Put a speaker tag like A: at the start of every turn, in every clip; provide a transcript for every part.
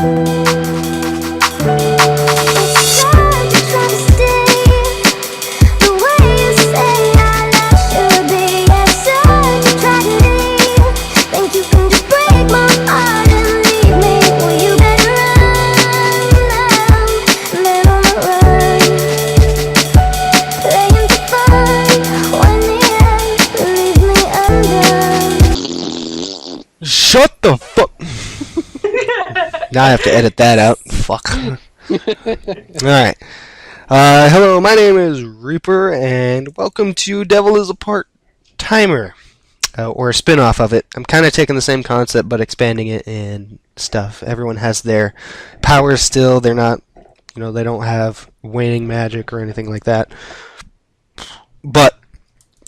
A: Shut the fuck. Now I have to edit that out. Fuck. Alright. Hello, my name is Reaper, and welcome to Devil is a Part-Timer. Or a spin-off of it. I'm kind of taking the same concept, but expanding it and stuff. Everyone has their powers still. They're not, they don't have waning magic or anything like that. But,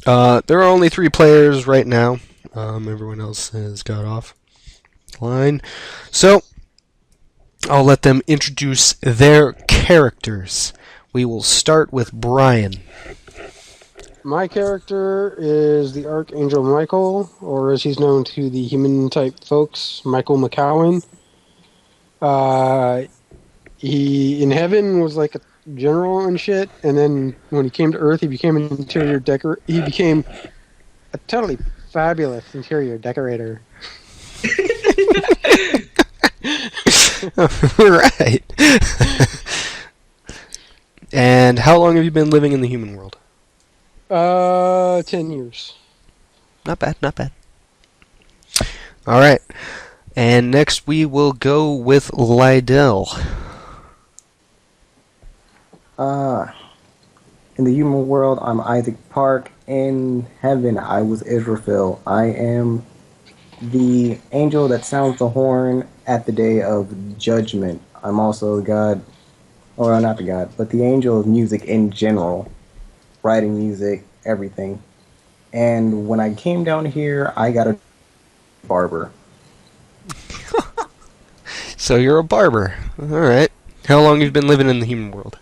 A: there are only 3 players right now. Everyone else has got off line. So, I'll let them introduce their characters. We will start with Brian.
B: My character is the Archangel Michael, or as he's known to the human-type folks, Michael McCowan. He, in heaven, was like a general and shit, and then when he came to Earth, he became an interior decorator. He became a totally fabulous interior decorator.
A: Right. And how long have you been living in the human world?
B: 10 years.
A: Not bad, not bad. Alright. And next we will go with Lydell.
C: In the human world, I'm Isaac Park. In heaven, I was Israfil. I am the angel that sounds the horn at the day of judgment. I'm also the god, or not the god, but the angel of music in general. Writing music, everything. And when I came down here, I got a barber.
A: So you're a barber. Alright. How long have you been living in the human world?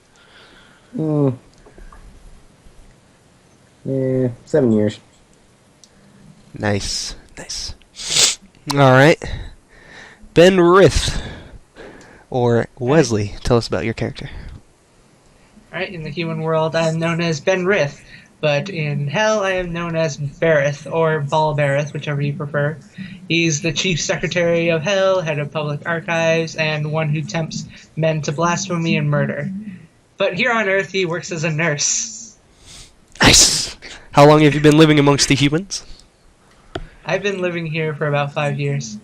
C: 7 years.
A: Nice. Nice. Alright. Ben Rith. Or Wesley. Tell us about your character.
D: Alright, in the human world, I am known as Ben Rith, but in hell, I am known as Bareth, or Balbareth, whichever you prefer. He's the chief secretary of hell, head of public archives, and one who tempts men to blasphemy and murder. But here on Earth, he works as a nurse.
A: Nice. How long have you been living amongst the humans?
D: I've been living here for about 5 years.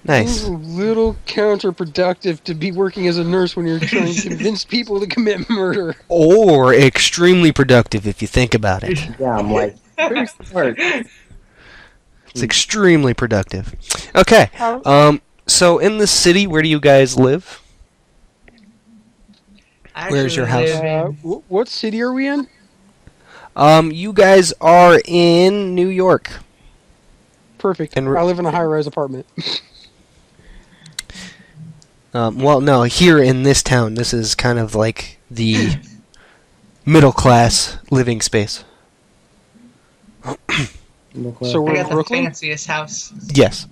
A: Nice.
B: It's a little counterproductive to be working as a nurse when you're trying to convince people to commit murder.
A: Or extremely productive if you think about it.
C: Yeah, I'm like, pretty smart.
A: It's extremely productive. Okay. So in the city, where do you guys live?
D: I
A: Where's your
D: actually
A: house?
D: live in-
B: What city are we in?
A: You guys are in New York.
B: Perfect.
A: And
B: I live in a high-rise apartment.
A: Well, no, here in this town, this is kind of like the middle-class living space.
B: So
D: I
B: we're in
D: got the
B: Brooklyn?
D: fanciest house.
A: Yes.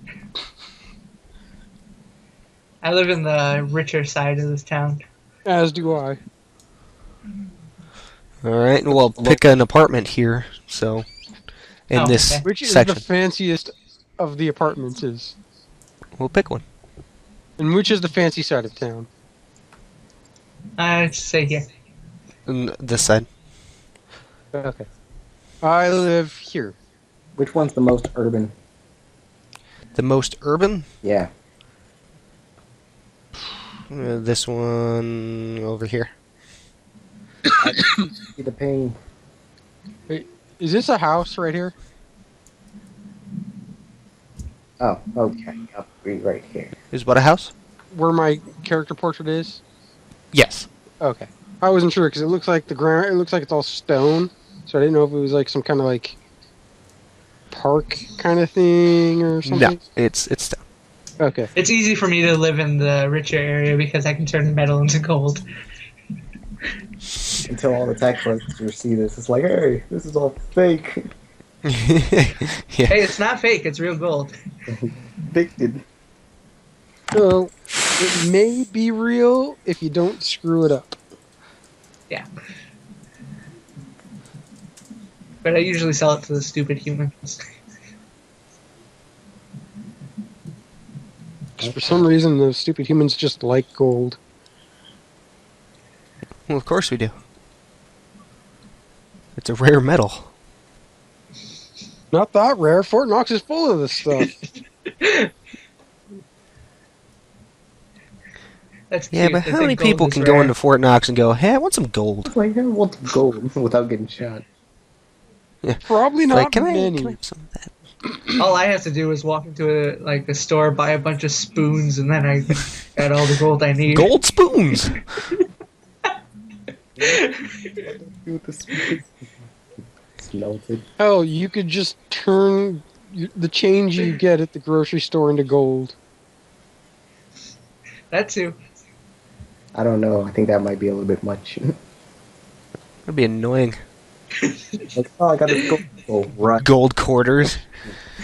D: I live in the richer side of this town.
B: As do I.
A: Alright, well, pick an apartment here, so, in this
D: okay.
B: Which is
A: section.
B: the fanciest of the apartments is?
A: We'll pick one.
B: And which is the fancy side of town?
D: I'd say here.
A: This side.
B: Okay. I live here.
C: Which one's the most urban?
A: The most urban?
C: Yeah.
A: This one over here.
C: See the pain.
B: Wait, is this a house right here?
C: Oh, okay. I'll be right here.
A: Is what, a house?
B: Where my character portrait is?
A: Yes.
B: Okay. I wasn't sure because it looks like the ground. It looks like it's all stone, so I didn't know if it was like some kind of like park kind of thing or something.
A: No, it's down.
B: Okay.
D: It's easy for me to live in the richer area because I can turn metal into gold.
C: Until all the tax collectors see this, it's like, hey, this is all fake.
A: Yeah.
D: Hey, it's not fake, it's real gold.
C: Addicted.
B: So, It may be real if you don't screw it up.
D: Yeah. But I usually sell it to the stupid humans.
B: 'Cause for some reason, those stupid humans just like gold.
A: Well, of course we do. It's a rare metal.
B: Not that rare. Fort Knox is full of this stuff.
D: That's
A: Yeah,
D: cute.
A: but
D: They
A: how
D: think
A: many
D: gold
A: people
D: is
A: can
D: rare.
A: go into Fort Knox and go, "Hey, I want some gold"?
C: It's like, I want some gold without getting shot.
B: Probably
A: It's
B: not
A: like, can I
B: many.
A: have some of that?
D: All I have to do is walk into a store, buy a bunch of spoons, and then I got all the gold I need.
A: Gold spoons.
C: Dude, this it's melted.
B: Hell, you could just turn the change you get at the grocery store into gold.
D: That too.
C: I don't know. I think that might be a little bit much.
A: That'd be annoying.
C: Like, oh, I got this gold. Oh, right.
A: Gold quarters.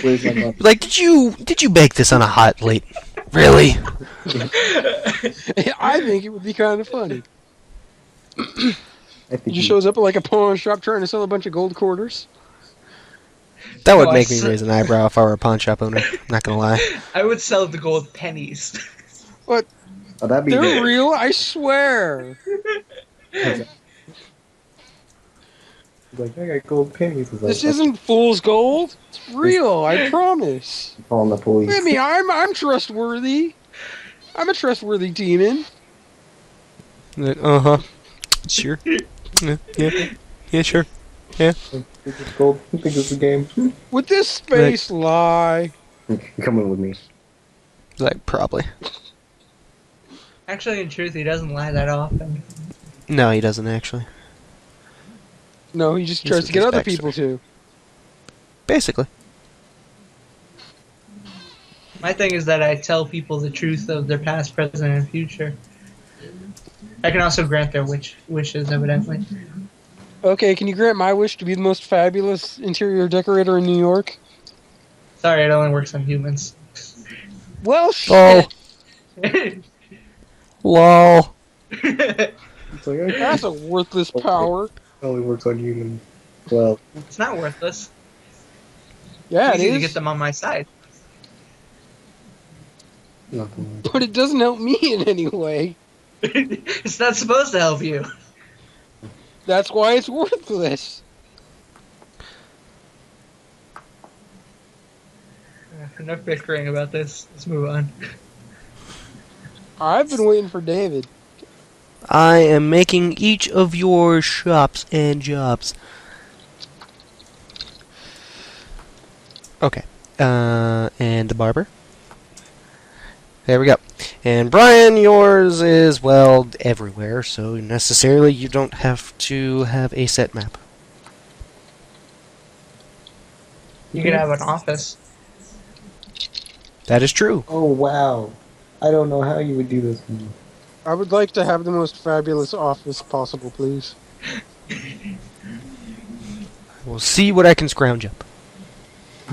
C: Where's my money?
A: Like, did you bake this on a hot plate? Really?
B: I think it would be kind of funny.
C: I think
B: He just shows up at like a pawn shop trying to sell a bunch of gold quarters.
A: That would
D: Oh, I
A: make me
D: see.
A: raise an eyebrow if I were a pawn shop owner. Not gonna lie.
D: I would sell the gold pennies.
B: What?
C: Oh, that'd be
B: They're
C: good.
B: real, I swear.
C: Like, I got gold pennies. It's like,
B: This isn't fool's gold. It's real, I promise.
C: calling the police.
B: Look at me, I'm trustworthy. I'm a trustworthy demon.
A: Uh huh. Sure. Yeah, sure.
C: You think it's gold? You think it's a game?
B: Would this space lie?
C: Come in with me.
A: Like, probably.
D: Actually, in truth, he doesn't lie that often.
A: No, he doesn't actually.
B: No, he just
A: This
B: tries
A: is
B: to get
A: his
B: other
A: backstory.
B: people to.
A: Basically.
D: My thing is that I tell people the truth of their past, present, and future. I can also grant their wishes, evidently.
B: Okay, can you grant my wish to be the most fabulous interior decorator in New York?
D: Sorry, it only works on humans.
B: Well,
A: Oh,
B: shit.
A: lol.
C: It's like, okay.
B: That's a worthless power.
C: It only works on humans. Well,
D: It's not worthless.
B: Yeah,
D: It's
B: it
D: easy to
B: is.
D: get them on my side.
C: nothing.
B: But it doesn't help me in any way.
D: It's not supposed to help you.
B: That's why it's worthless.
D: Enough bickering about this. Let's move on.
B: I've been waiting for David.
A: I am making each of your shops and jobs. Okay. And the barber. There we go. And Brian, yours is, well, everywhere, so necessarily you don't have to have a set map.
D: You could have an office.
A: That is true.
C: Oh, wow. I don't know how you would do this.
B: I would like to have the most fabulous office possible, please.
A: We'll see what I can scrounge up.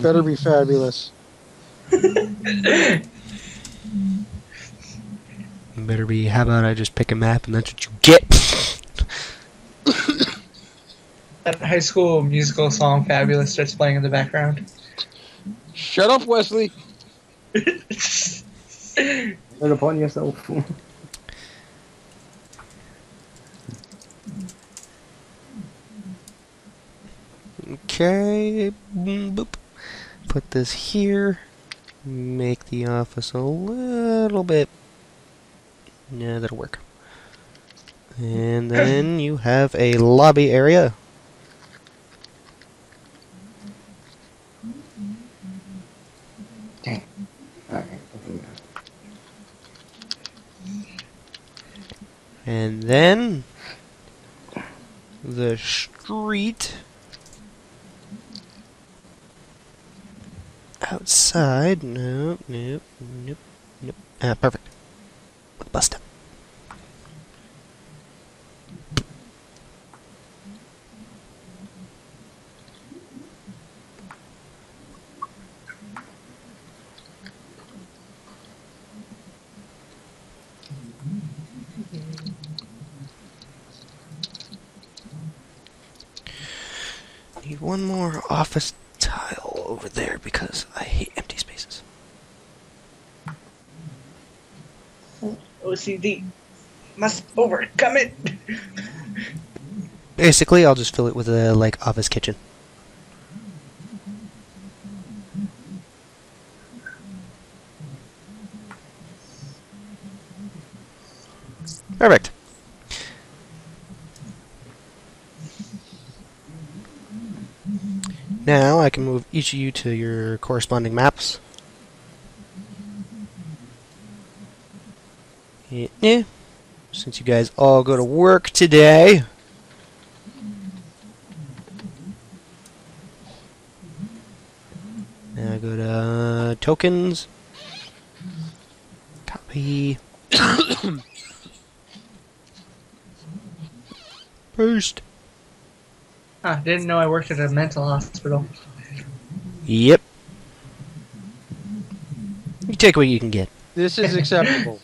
B: Better be fabulous.
A: Better be, how about I just pick a map and that's what you get?
D: That High School Musical song "Fabulous" starts playing in the background.
B: Shut up, Wesley.
C: Turn upon yourself.
A: Okay. Boop. Put this here. Make the office a little bit. Yeah, that'll work. And then you have a lobby area.
C: Dang. Alright.
A: And then the street outside. Nope. Ah, perfect. With bus stop. need one more office tile over there because I hate empty spaces.
D: OCD must overcome it.
A: Basically, I'll just fill it with a like office kitchen. Perfect. Now I can move each of you to your corresponding maps. Yeah. Since you guys all go to work today. Now I go to tokens. Copy. Paste.
D: Didn't know I worked at a mental hospital.
A: Yep. You take what you can get.
B: This is acceptable.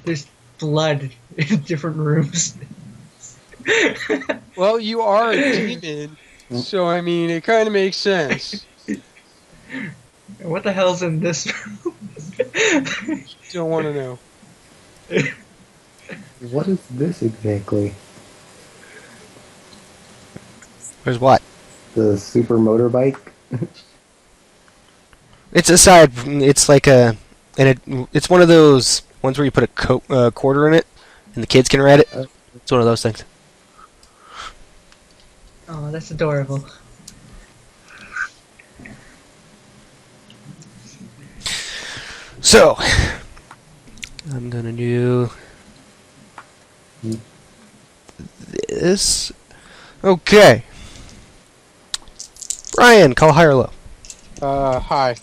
D: There's blood in different rooms.
B: Well, you are a demon, so I mean, it kind of makes sense.
D: What the hell's in this room?
B: Don't want to know.
C: What is this exactly?
A: Where's what?
C: The super motorbike?
A: It's a side. It's like a, it's one of those ones where you put a quarter in it, and the kids can ride it. It's one of those things.
D: Oh, that's adorable.
A: So, I'm gonna do this. Okay. Ryan, call high or low.
B: Hi.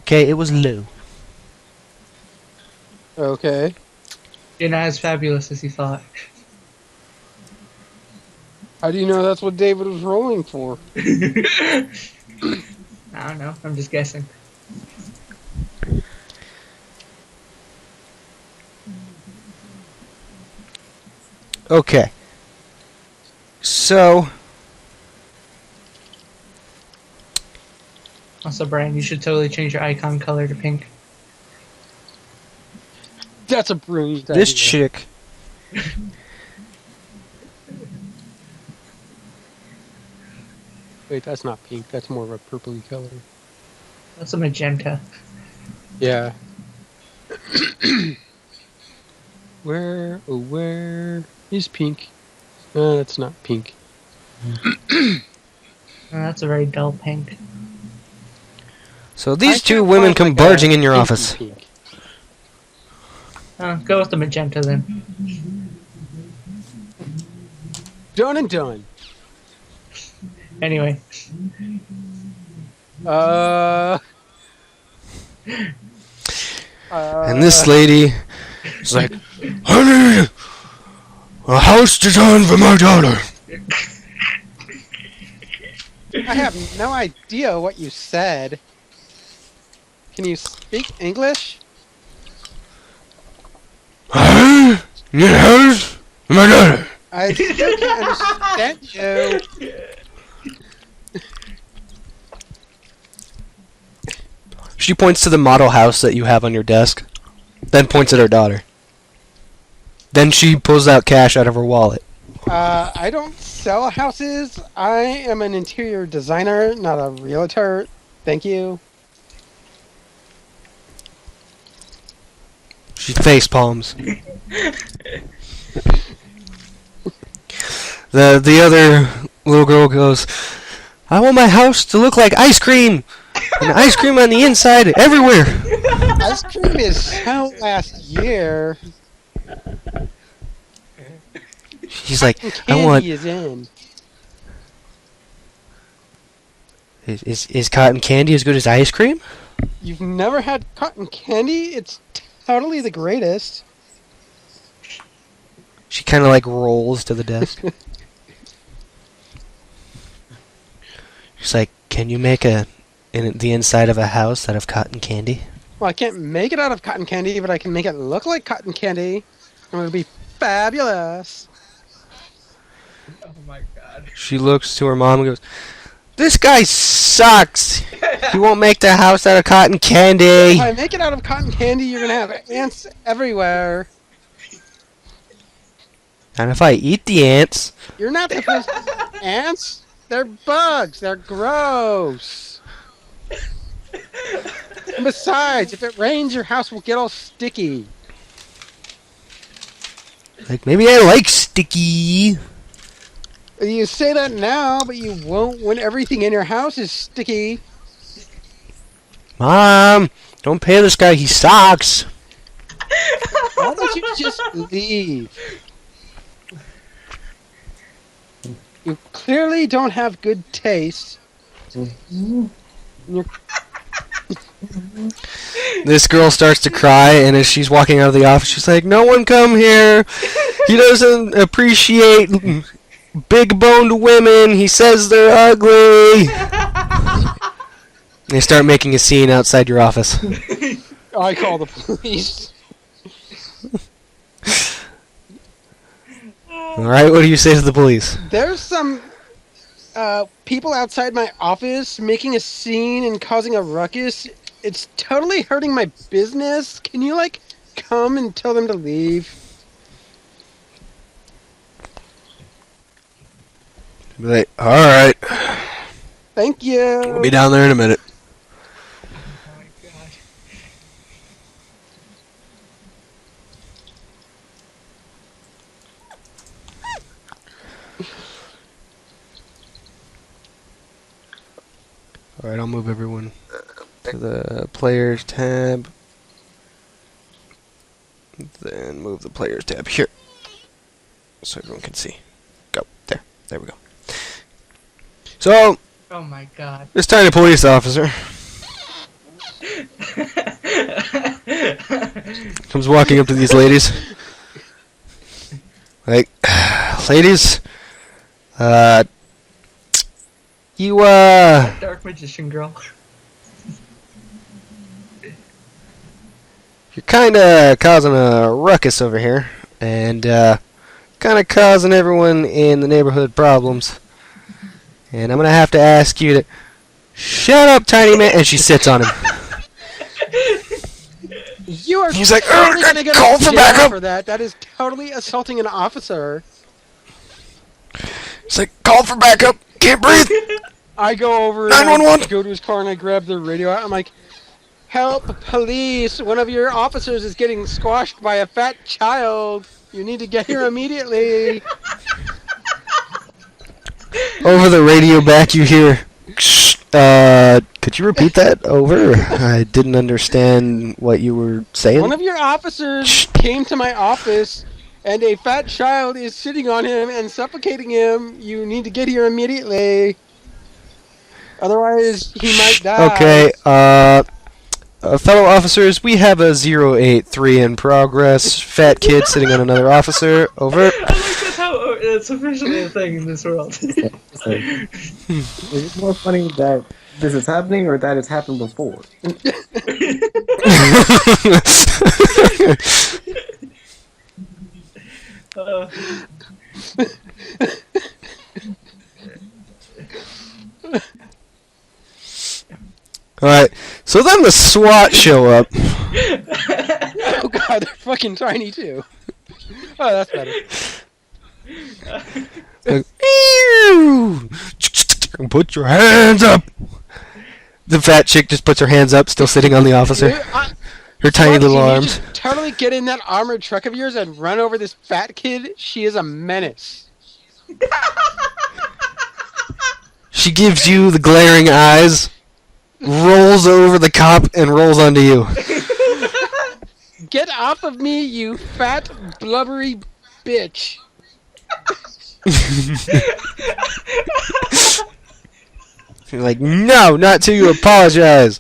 A: Okay, it was low.
B: Okay.
D: You're not as fabulous as you thought.
B: How do you know that's what David was rolling for?
D: I don't know. I'm just guessing.
A: Okay. So,
D: Also, Brian, you should totally change your icon color to pink.
B: That's a brilliant
A: this
B: idea.
A: chick.
B: Wait, that's not pink. That's more of a purpley color.
D: That's a magenta.
B: Yeah. Where is pink? That's not pink.
D: Oh, that's a very dull pink.
A: So these
B: I
A: two
B: can't
A: women
B: find,
A: come
B: like,
A: barging
B: a
A: in your
B: pinky
A: office.
B: Pink.
D: Go with the magenta then.
B: Done and done.
D: Anyway.
A: And this lady is like, I need a house design for my daughter.
B: I have no idea what you said. Can you speak English?
A: I need a house for my daughter.
B: I still can't understand you.
A: She points to the model house that you have on your desk, then points at her daughter. Then she pulls out cash out of her wallet.
B: I don't sell houses. I am an interior designer, not a realtor. Thank you.
A: She face palms. The other little girl goes, I want my house to look like ice cream! And ice cream on the inside, everywhere!
B: Ice cream is out last year.
A: She's like, I
B: Candy
A: want...
B: is in.
A: Is cotton candy as good as ice cream?
B: You've never had cotton candy? It's totally the greatest.
A: She kind of like rolls to the desk. She's like, can you make the inside of a house out of cotton candy?
B: Well, I can't make it out of cotton candy, but I can make it look like cotton candy. I'm gonna be fabulous.
D: Oh my god.
A: She looks to her mom and goes, "This guy sucks. He won't make the house out of cotton
B: If
A: candy."
B: I make it out of cotton candy, you're gonna have ants everywhere.
A: And if I eat the ants,
B: You're not supposed to. Ants? They're bugs. They're gross. And besides, if it rains, your house will get all sticky.
A: like, maybe I like sticky.
B: You say that now, but you won't when everything in your house is sticky.
A: Mom, don't pay this guy. He sucks.
B: Why don't you just leave? You clearly don't have good taste. You're
A: This girl starts to cry, and as she's walking out of the office, she's like, "No one come here. He doesn't appreciate big-boned women. He says they're ugly." They start making a scene outside your office.
B: I call the police.
A: All right, what do you say to the police?
B: There's some people outside my office making a scene and causing a ruckus. It's totally hurting my business. Can you, like, come and tell them to leave?
A: Be like, "All right,
B: Thank you.
A: we'll be down there in a minute."
D: Oh my god.
A: All right, I'll move everyone to the players tab. Then move the players tab here, so everyone can see. Go there. There we go. So
D: Oh my god.
A: this tiny police officer comes walking up to these ladies. Like, "Ladies, you
D: Dark magician girl.
A: you're kind of causing a ruckus over here, and kind of causing everyone in the neighborhood problems. And I'm gonna have to ask you to shut up, tiny man." And she sits on him.
B: You are
A: He's like,
B: totally
A: "Ugh,
B: gonna get
A: call
B: a
A: for
B: jail
A: backup."
B: for that. That is totally assaulting an officer.
A: It's like, "Call for backup. Can't breathe."
B: I go over and
A: 911.
B: I go to his car and I grab the radio out. I'm like, "Help, police! One of your officers is getting squashed by a fat child. You need to get here immediately."
A: Over the radio back, you hear, "Could you repeat that over? I didn't understand what you were saying."
B: One of your officers came to my office and a fat child is sitting on him and suffocating him. You need to get here immediately. Otherwise, he might die.
A: Okay, fellow officers, we have a 083 in progress. Fat kid sitting on another officer. Over.
D: I like that's how it's officially a thing in this world.
C: So, is it more funny that this is happening or that it's happened before?
D: Uh,
A: Alright, so then the SWAT show up.
B: Oh god, they're fucking tiny too. Oh, that's better.
A: Like, "Ew! Put your hands up!" The fat chick just puts her hands up, still sitting on the officer. Her tiny
B: SWAT
A: little
B: team, you
A: arms.
B: should totally get in that armored truck of yours and run over this fat kid. She is a menace.
A: She gives you the glaring eyes, rolls over the cop, and rolls onto you.
B: Get off of me, you fat, blubbery bitch.
A: You're like, "No, not till you apologize."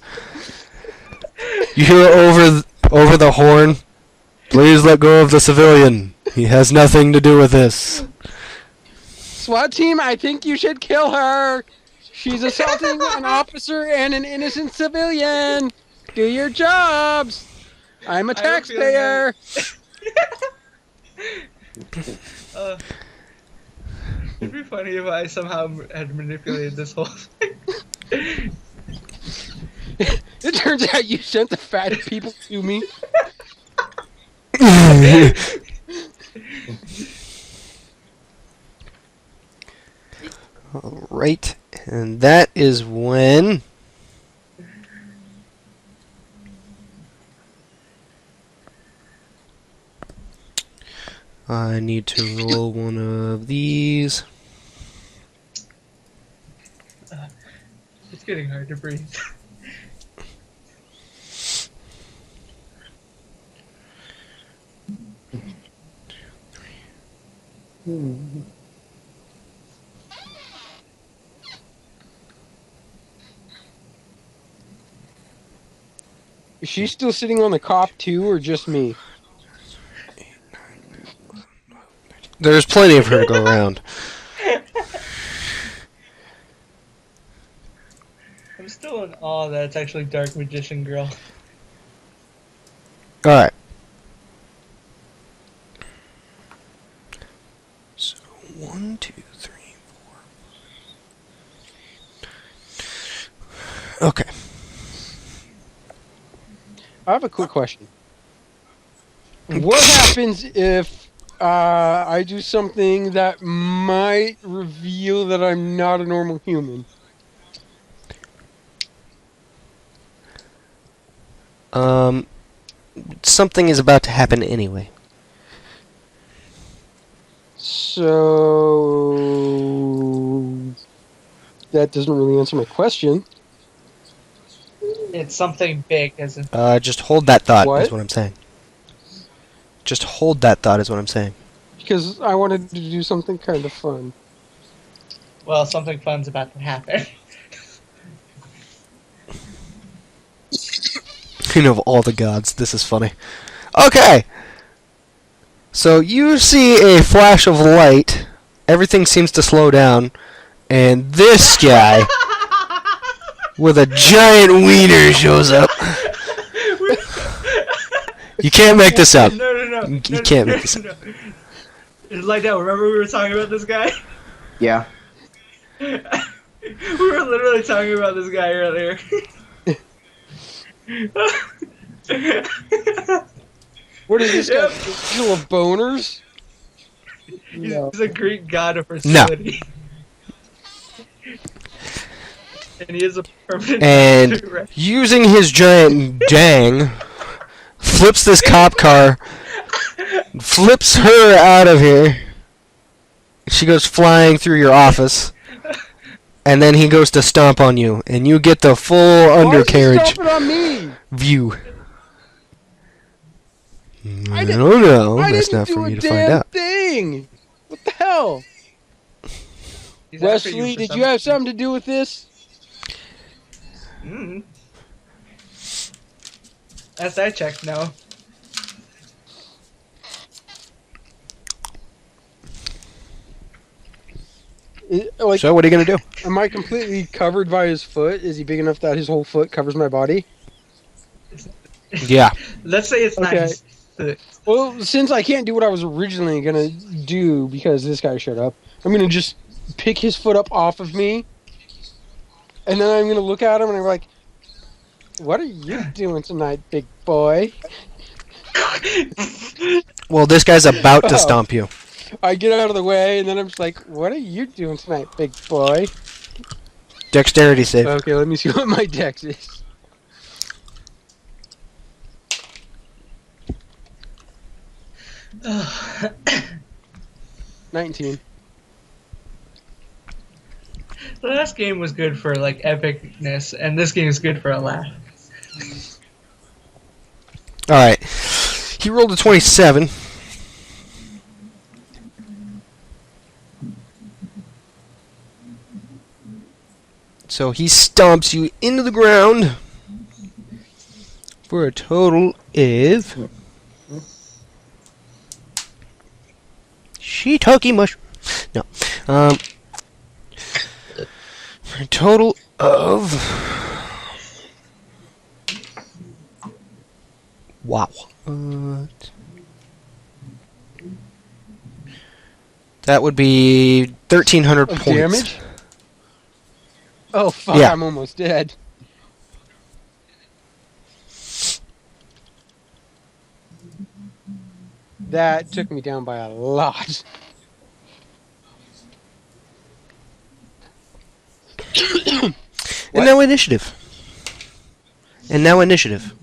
A: You hear over the horn, "Please let go of the civilian. He has nothing to do with this."
B: SWAT team, I think you should kill her. She's assaulting an officer and an innocent civilian. Do your jobs. I'm a
D: I have a feeling
B: taxpayer.
D: It'd be funny if I somehow had manipulated this whole thing.
B: It turns out you sent the fat people to me.
A: Alright, and that is when... I need to roll one of these.
D: It's getting hard to breathe.
B: Is she still sitting on the cop too, or just me?
A: There's plenty of her to go around.
D: I'm still in awe that it's actually Dark Magician Girl.
A: Alright. So, 1, 2, 3, 4. Okay.
B: I have a quick question. What happens if I do something that might reveal that I'm not a normal human?
A: Something is about to happen anyway.
B: So that doesn't really answer my question.
D: It's something big, as in.
A: Just hold that thought,
B: What?
A: is what I'm saying. Just hold that thought, is what I'm saying.
B: Because I wanted to do something kind of fun.
D: Well, something fun's about to happen.
A: You know, of all the gods, this is funny. Okay! So, you see a flash of light, everything seems to slow down, and this guy, with a giant wiener, shows up. You can't make this up.
D: No.
A: You can't make this up.
D: No. It's like that. Remember we were talking about this guy?
C: Yeah.
D: We were literally talking about this guy earlier.
B: What is this
D: Yep.
B: guy? Angel of boners?
C: No.
D: He's a Greek god of fertility. And he is a permanent.
A: And using his giant dang, flips this cop car, flips her out of here. She goes flying through your office, and then he goes to stomp on you, and you get the full
B: Why is he
A: undercarriage
B: stomping on me?
A: view. I
B: didn't-
A: don't know.
B: I
A: That's
B: didn't
A: not
B: do
A: for
B: a
A: me to find
B: damn
A: out.
B: thing. What the hell?
D: He's after
B: Wesley,
D: for
B: did you have something to do with this?
D: Mm. As I checked, no.
B: Like,
A: So what are you gonna do?
B: am I completely covered by his foot? Is he big enough that his whole foot covers my body?
A: Yeah.
D: Let's say it's
B: Okay.
D: nice.
B: Well, since I can't do what I was originally gonna do because this guy showed up, I'm gonna just pick his foot up off of me, and then I'm gonna look at him and I'm like, "What are you doing tonight, big boy?"
A: Well, this guy's about to
B: Oh.
A: stomp you.
B: I get out of the way, and then I'm just like, "What are you doing tonight, big boy?"
A: Dexterity save.
B: Okay, let me see what my dex is.
D: The
B: 19.
D: last game was good for like epicness, and this game is good for a laugh.
A: Alright. He rolled a 27. So he stomps you into the ground for a total of... Shiitake mushroom. No. For a total of... Wow. That would be 1,300
B: Of
A: points.
B: damage? Oh, fuck,
A: Yeah.
B: I'm almost dead. That took me down by a lot.
A: And
B: What?
A: now initiative. And now initiative.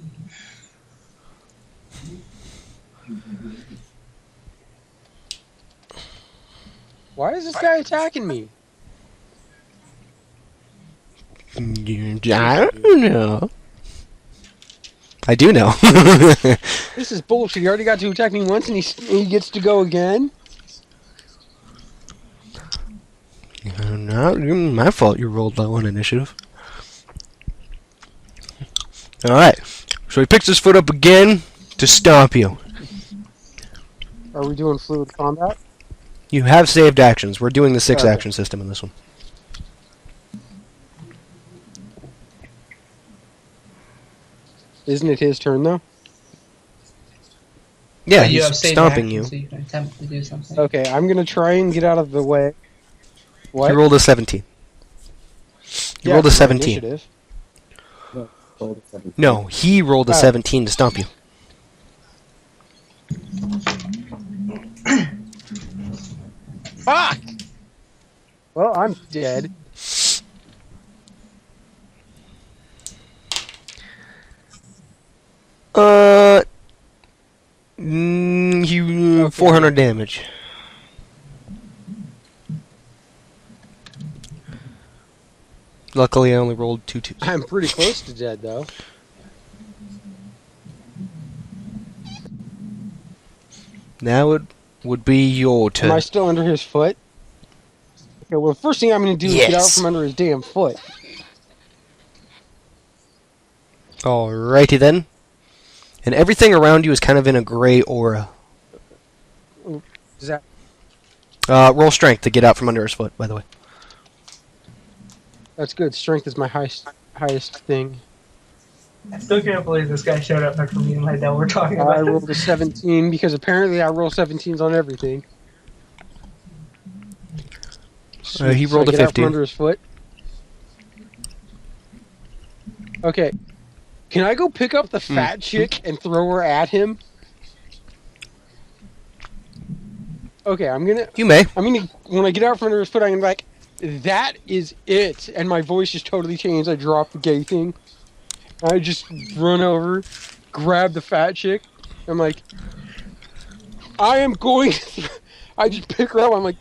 B: Why is this guy attacking me?
A: I don't know. I do know.
B: This is bullshit. He already got to attack me once and he gets to go again?
A: Not my fault you rolled low on initiative. Alright. So he picks his foot up again to stomp you.
B: Are we doing fluid combat?
A: You have saved actions. We're doing the 6
B: Okay.
A: action system in this one.
B: Isn't it his turn, though?
A: Yeah,
D: But you have
A: he's
D: saved
A: stomping
D: action,
A: you.
D: so you can attempt to do something.
B: Okay, I'm gonna try and get out of the way. What?
A: You rolled a 17. You rolled a
B: for my
A: 17.
B: initiative.
C: Roll the 17.
A: No, he rolled a
B: Oh.
A: 17 to stomp you.
B: Fuck! Well, I'm dead.
A: You 400 damage. Luckily, I only rolled 2 twos.
B: I'm pretty close to dead, though.
A: Now it would be your
B: Am I
A: turn.
B: still under his foot? Okay, well, the first thing I'm gonna do is get out
A: Yes.
B: from under his damn foot.
A: Alrighty then. And everything around you is kind of in a gray aura.
B: Is that
A: Roll strength to get out from under his foot, by the way.
B: that's good? Strength is my highest thing.
D: I still can't believe this guy showed up after me and my dad were talking
B: I
D: about
B: rolled a 17 because apparently I roll 17s on everything.
A: He
B: So
A: rolled
B: I
A: a
B: get out
A: 15.
B: from under his foot. Okay. Can I go pick up the fat chick and throw her at him? Okay,
A: You may.
B: when I get out from under his foot, I'm gonna be like, that is it. And my voice just totally changed. I drop the gay thing. I just run over, grab the fat chick. I'm like, I am going. I just pick her up. I'm like,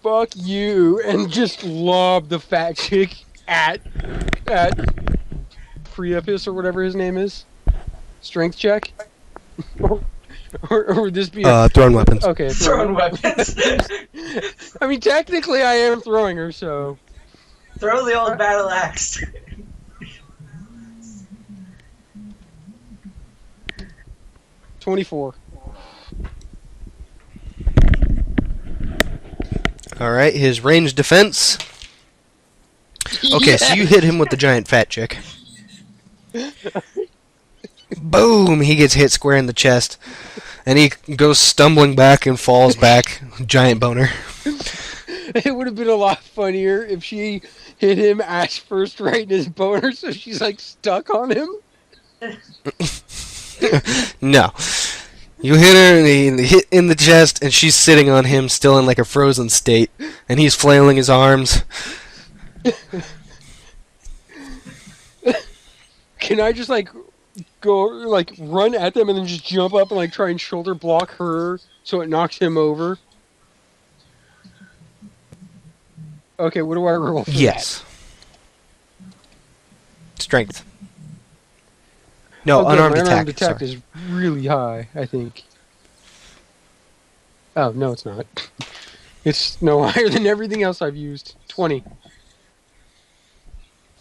B: fuck you, and just lob the fat chick at Priapus or whatever his name is. Strength check. or would this be a
A: Throwing weapons.
B: okay?
D: throwing weapons.
B: I mean, technically, I am throwing her, so
D: Throw the old battle axe.
B: 24.
A: Alright, his ranged defense. Okay, so you hit him with the giant fat chick. Boom! He gets hit square in the chest. And he goes stumbling back and falls back. Giant boner.
B: It would have been a lot funnier if she hit him ass first right in his boner, so she's like stuck on him.
A: No. You hit her and he hit in the chest, and she's sitting on him still in like a frozen state. And he's flailing his arms.
B: Can I just like go like run at them and then just jump up and like try and shoulder block her so it knocks him over? Okay, what do I roll for
A: Yes. Strength.
B: that?
A: No,
B: Okay,
A: unarmed
B: my
A: attack.
B: unarmed attack
A: Sorry.
B: is really high, I think. Oh, no, it's not. It's no higher than everything else I've used. 20.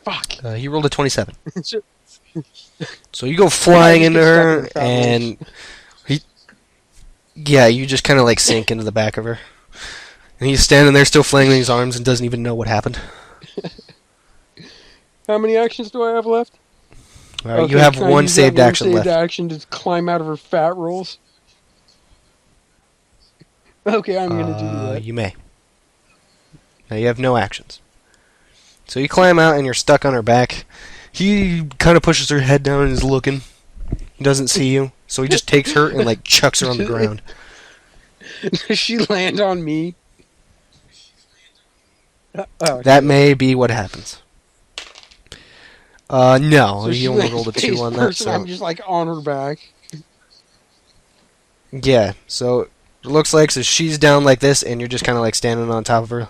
B: Fuck.
A: He rolled a 27.
B: So-
A: So you go flying
B: just
A: into
B: get stuck in
A: her,
B: the fat
A: and you just kind of like sink into the back of her. And he's standing there still flailing his arms and doesn't even know what happened.
B: How many actions do I have left?
A: All right,
B: Okay,
A: you have
B: can I
A: one
B: use that
A: saved action
B: saved
A: left.
B: action to climb out of her fat rolls. Okay, I'm gonna do that.
A: You may. Now you have no actions. So you climb out and you're stuck on her back. He kind of pushes her head down and is looking. He doesn't see you, so he just takes her and like chucks her on the ground.
B: Does she land on me? Oh,
A: That may be what happens. No,
B: so
A: he
B: she
A: only
B: lands
A: rolled a 2
B: face
A: on that.
B: first, and
A: So
B: I'm just like on her back.
A: yeah, so it looks like so she's down like this, and you're just kind of like standing on top of her,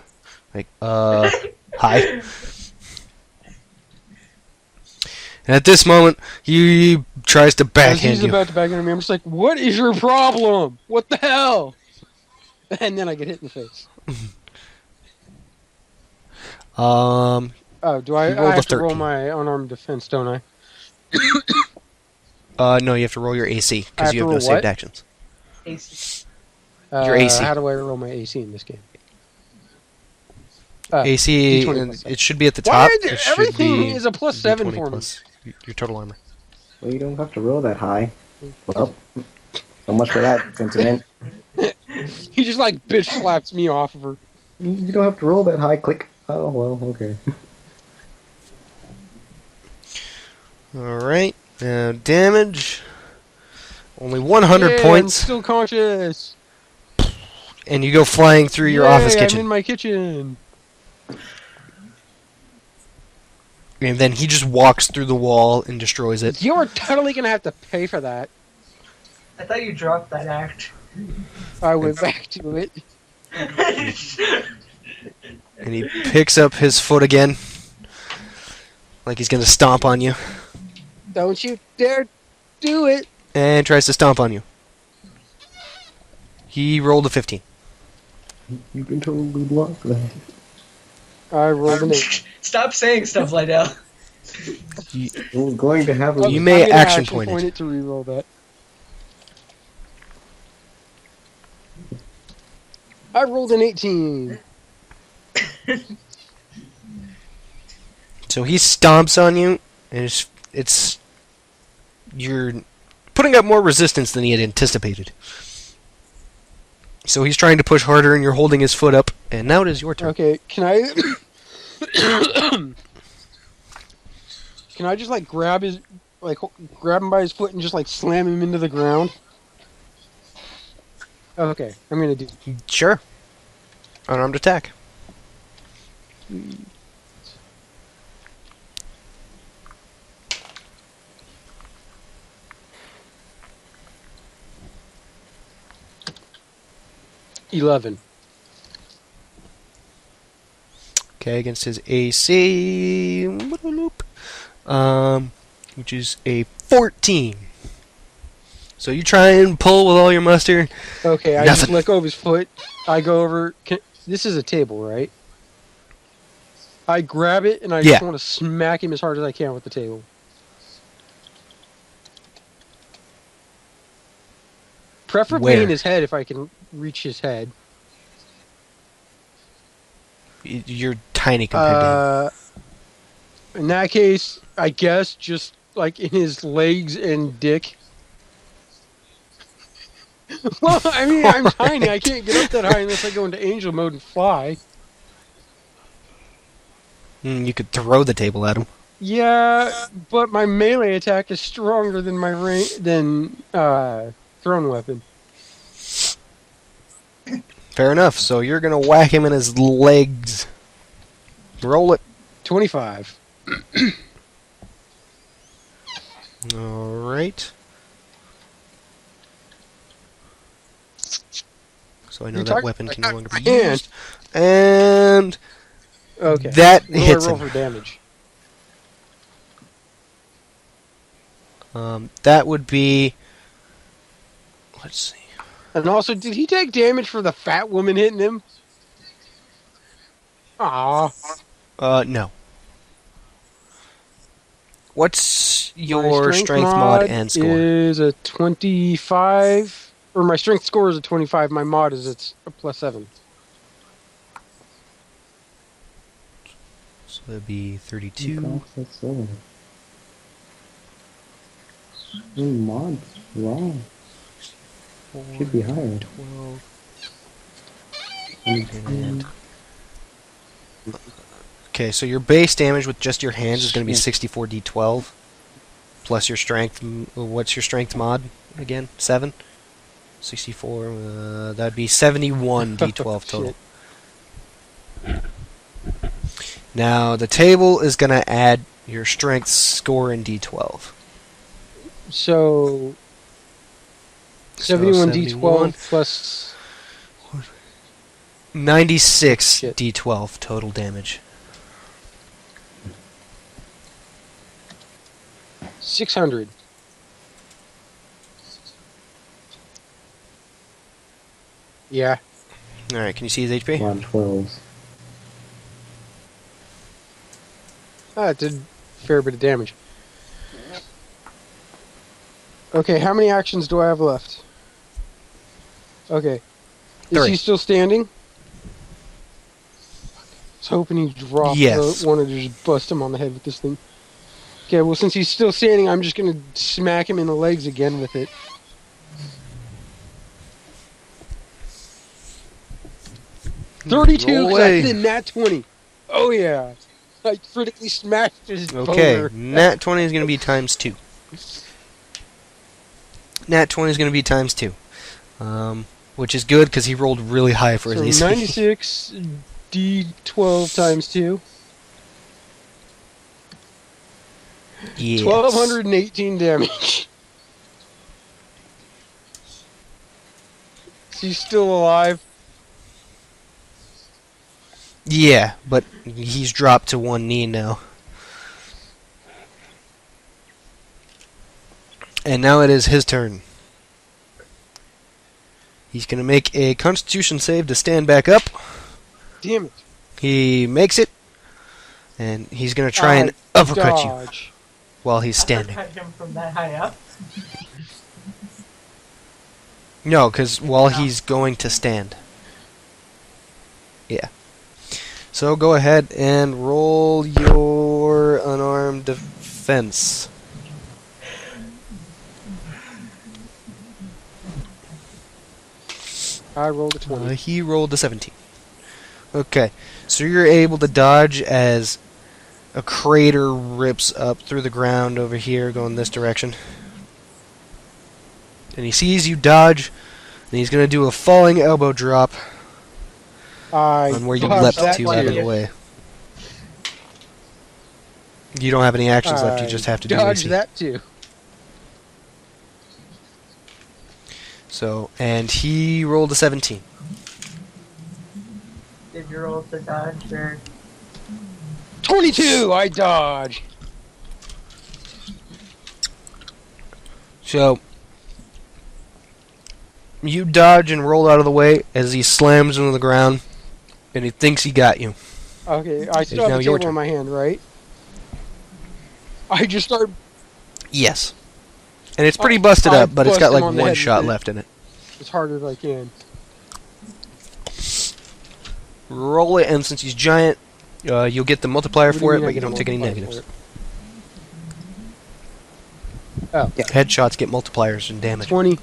A: like hi. And at this moment, he tries to
B: As
A: backhand
B: he's
A: you.
B: about to backhand me, I'm just like, "What is your problem? What the hell?" And then I get hit in the face.
A: Um,
B: Oh, do I?
A: You rolled
B: I
A: a
B: have to roll
A: 13.
B: my unarmed defense, don't I?
A: no, you have to roll your AC
B: I
A: because
B: have
A: you
B: to
A: have no
B: roll
A: saved
B: what?
A: actions.
D: AC.
A: Your AC.
B: How do I roll my AC in this game? Oh,
A: AC,
B: D20
A: and
B: plus 7.
A: it should be at the
B: Why
A: top.
B: did
A: It should
B: everything
A: be
B: is a plus 7
A: D20
B: for me?
A: plus your total armor.
C: Well, you don't have to roll that high. Well, so much for that sentiment.
B: He just like bitch slaps me off of her.
C: You don't have to roll that high. Click. Oh, well, okay.
A: Alright, now damage. Only 100
B: Yay,
A: points,
B: I'm still conscious.
A: and you go flying through your office
B: Yay,
A: kitchen.
B: I'm in my kitchen.
A: And then he just walks through the wall and destroys it.
B: You're totally gonna have to pay for that.
D: I thought you dropped that act.
B: I went back to it.
A: And he picks up his foot again, like he's gonna stomp on you,
B: Don't you dare do it.
A: and tries to stomp on you. He rolled a 15.
C: You can totally block that.
B: I rolled an 8.
D: Stop saying stuff like that.
C: It was going to have a...
A: You may
B: I'm gonna
A: action
B: point
A: point it.
B: it to reroll that. I rolled an 18.
A: So he stomps on you, and you're putting up more resistance than he had anticipated. So he's trying to push harder, and you're holding his foot up, and now it is your turn.
B: Okay, can I... Can I just, like, grab him by his foot and just, like, slam him into the ground? Okay, I'm gonna do...
A: Sure. Unarmed attack.
B: $11.
A: Okay, against his AC, which is a 14. So you try and pull with all your muster.
B: Okay, I just
A: Nothing.
B: let go of his foot. I go over... This is a table, right? I grab it, and I
A: Yeah.
B: just want to smack him as hard as I can with the table. Preferably
A: Where?
B: in his head if I can reach his head.
A: You're tiny compared to him.
B: In that case, I guess just like in his legs and dick. Well, I mean, I'm tiny. I can't get up that high unless I go into angel mode and fly.
A: You could throw the table at him.
B: Yeah, but my melee attack is stronger than my thrown weapon.
A: Fair enough. So you're gonna whack him in his legs. Roll it.
B: 25.
A: All right. So I know
B: You're
A: that
B: talking
A: weapon can
B: about
A: no longer be
B: my hand.
A: used. And
B: Okay.
A: that
B: What do
A: hits
B: I roll
A: him.
B: for damage?
A: That would be. Let's see.
B: And also, did he take damage for the fat woman hitting him? Aw.
A: No. What's
B: My
A: your strength mod and score?
B: is a 25. Or my strength score is a 25. My mod is it's a +7.
A: So that'd be 32.
C: That's so... Your mod's wrong. Should be higher.
A: 12. And okay, so your base damage with just your hands is going to be 64d12 plus your strength. What's your strength mod again? 7. 64. That'd be 71d12 total.
B: Shit.
A: Now the table is going to add your strength score in d12.
B: So 71 d12 plus
A: 96
B: Shit.
A: d12 total damage.
B: 600. Yeah.
A: Alright, can you see his HP?
C: 112s.
B: It did a fair bit of damage. Okay, how many actions do I have left? Okay. Is
A: 3.
B: he still standing? I was hoping he'd drop.
A: Yes.
B: I wanted to just bust him on the head with this thing. Okay, well, since he's still standing, I'm just going to smack him in the legs again with it.
A: Roll
B: 32, 'cause I
A: away.
B: did nat 20. Oh, yeah. I critically smashed his
A: Okay,
B: boner.
A: nat 20 is going to be times 2. Nat 20 is going to be times 2. Which is good because he rolled really high for his
B: So
A: AC.
B: 96 d12 times 2.
A: Yes.
B: 1218 damage. Is he still alive?
A: Yeah, but he's dropped to one knee now. And now it is his turn. He's going to make a Constitution save to stand back up.
B: Damn it.
A: He makes it. And he's going to try and uppercut you
B: Dodge.
A: while he's standing.
D: Cut him from that high up.
A: No, because while he's going to stand. Yeah. So go ahead and roll your unarmed defense.
B: I rolled a 20.
A: He rolled a 17. Okay, so you're able to dodge as a crater rips up through the ground over here, going this direction. And he sees you dodge, and he's going to do a falling elbow drop on where you
B: dodged
A: leapt
B: that
A: to out of the
B: too.
A: way. You don't have any actions left, you just have to do
B: dodge
A: AC.
B: that too.
A: So, and he rolled a 17.
D: Did you roll the dodge or
B: 22! I dodge.
A: So, you dodge and roll out of the way as he slams into the ground, and he thinks he got you.
B: Okay, I still
A: now
B: have the
A: your
B: table in
A: turn.
B: my hand, right? I just start
A: Yes. And it's pretty
B: I-
A: busted
B: I
A: up, but it's
B: bust
A: got
B: him
A: like
B: on the
A: one
B: head
A: shot
B: with it.
A: left in it.
B: as hard as I can.
A: Roll it, and since he's giant, you'll get the multiplier
B: What do
A: for
B: you
A: it,
B: mean I
A: but you
B: get a
A: don't take any
B: multiplier
A: negatives.
B: for it?
A: Headshots get multipliers and damage.
B: 20.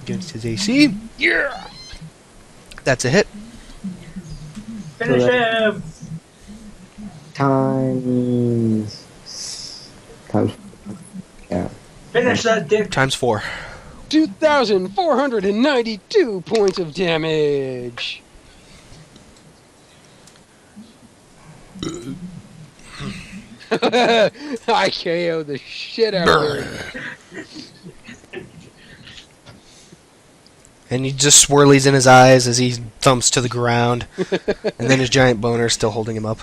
A: Against his AC.
B: Yeah!
A: That's a hit.
D: finish him?
C: Times. Yeah.
D: Finish that dick.
A: Times 4.
B: 2,492 points of damage. I KO the shit out of him.
A: And he just swirlies in his eyes as he thumps to the ground. And then his giant boner still holding him up.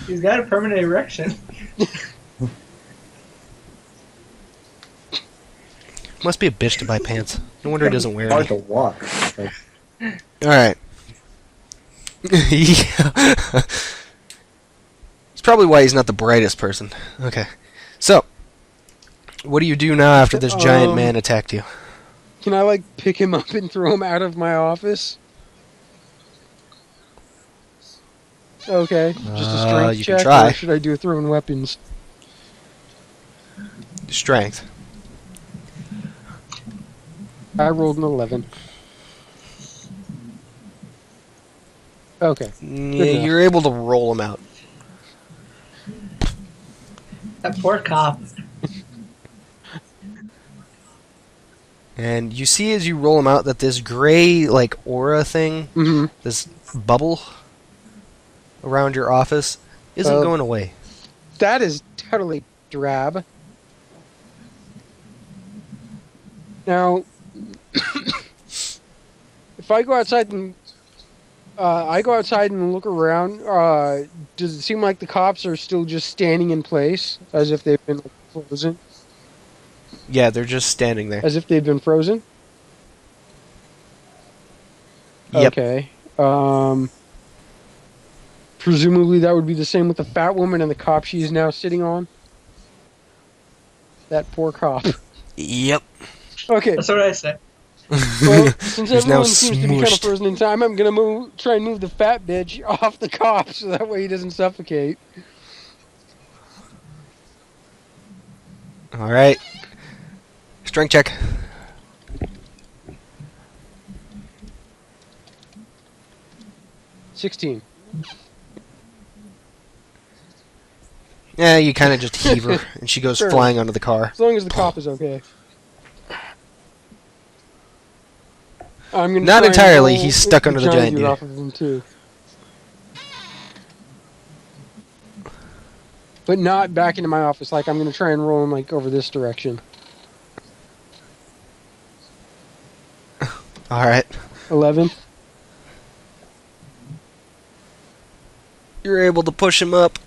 D: He's got a permanent erection.
A: Must be a bitch to buy pants. No wonder he doesn't wear
C: Hard to
A: any.
C: walk. Like,
A: Alright. Yeah. It's probably why he's not the brightest person. Okay. So, what do you do now after this giant man attacked you?
B: Can I, like, pick him up and throw him out of my office? Okay. Just a strength
A: you can
B: check,
A: try.
B: or should I do throwing weapons?
A: Strength.
B: I rolled an 11. Okay.
A: Yeah,
B: enough.
A: you're able to roll him out.
D: That poor cop.
A: And you see as you roll him out that this gray, like, aura thing,
B: Mm-hmm.
A: this bubble around your office, isn't going away.
B: That is totally drab. Now, if I go outside and look around, does it seem like the cops are still just standing in place, as if they've been frozen?
A: Yeah, they're just standing there.
B: As if they've been frozen?
A: Yep.
B: Okay. Presumably that would be the same with the fat woman and the cop she is now sitting on. That poor cop.
A: Yep.
B: Okay.
D: That's what I say.
B: Well, since
A: He's now
B: everyone seems to be kind of
A: smooshed.
B: frozen in time, I'm gonna try and move the fat bitch off the cop so that way he doesn't suffocate.
A: All right. Strength check.
B: $16.
A: Yeah, you kind of just heave her, and she goes
B: Sure.
A: flying onto the car.
B: As long as the cop is okay. I'm gonna
A: Not
B: try and
A: entirely,
B: roll
A: he's stuck under the giant
B: dude
A: dude.
B: off of him too. But not back into my office. Like I'm gonna try and roll him like over this direction.
A: All right.
B: 11.
A: You're able to push him up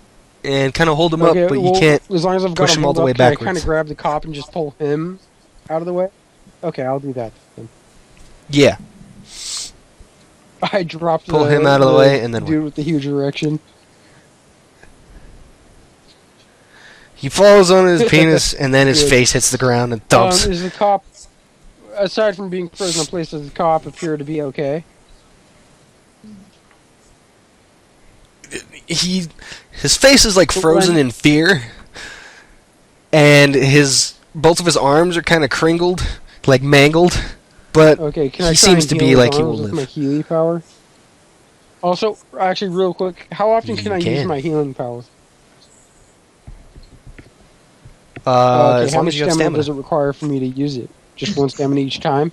A: and kind of hold him up, but you
B: well,
A: can't.
B: As long as I've got
A: push
B: him
A: him all
B: hold
A: the way
B: up, can I
A: backwards.
B: kind of grab the cop and just pull him out of the way? Okay, I'll do that then.
A: Yeah.
B: I dropped
A: Pull him out of the way and then
B: dude with the huge erection.
A: He falls on his penis, and then his
B: Good.
A: face hits the ground and thumps.
B: Is the cop, aside from being frozen in place, does the cop appear to be okay?
A: His face is like frozen in fear, and both of his arms are kind of crinkled, like mangled. But
B: Okay, can
A: he
B: I try
A: seems
B: and
A: to
B: heal
A: be
B: his
A: like he
B: arms
A: will
B: with
A: live.
B: my Healy power? Also, actually, real quick, how often
A: You
B: can I use
A: can.
B: my healing power?
A: As
B: how
A: long
B: much
A: as you have
B: stamina
A: stamina.
B: does it require for me to use it? Just one stamina each time?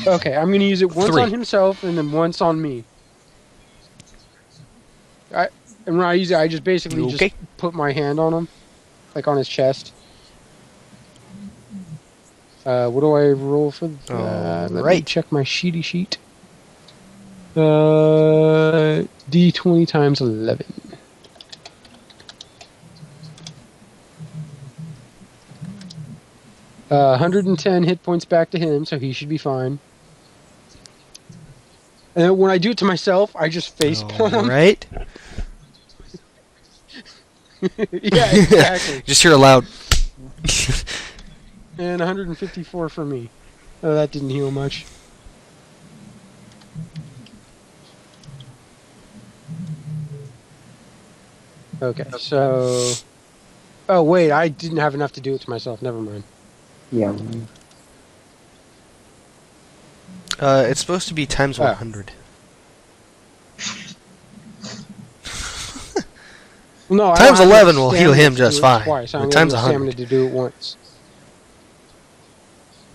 B: Okay, I'm going to use it once
A: 3.
B: on himself and then once on me. And when I use it, I just basically
A: Okay.
B: just put my hand on him, like on his chest. What do I roll for that? Let me
A: Alright.
B: check my sheet. D20 times 11. Uh, 110 hit points back to him, so he should be fine. And then when I do it to myself, I just face palm.
A: Right?
B: Yeah, exactly.
A: Just hear a loud.
B: And 154 for me. Oh, that didn't heal much. Okay, so... Oh, wait, I didn't have enough to do it to myself. Never mind.
C: Yeah.
A: It's supposed to be times
B: Oh.
A: 100.
B: No, I
A: Times
B: don't have
A: 11 will heal
B: stamina
A: him
B: to
A: just
B: do it
A: fine.
B: Twice. I
A: Or
B: only
A: times
B: have stamina
A: 100.
B: to do it once.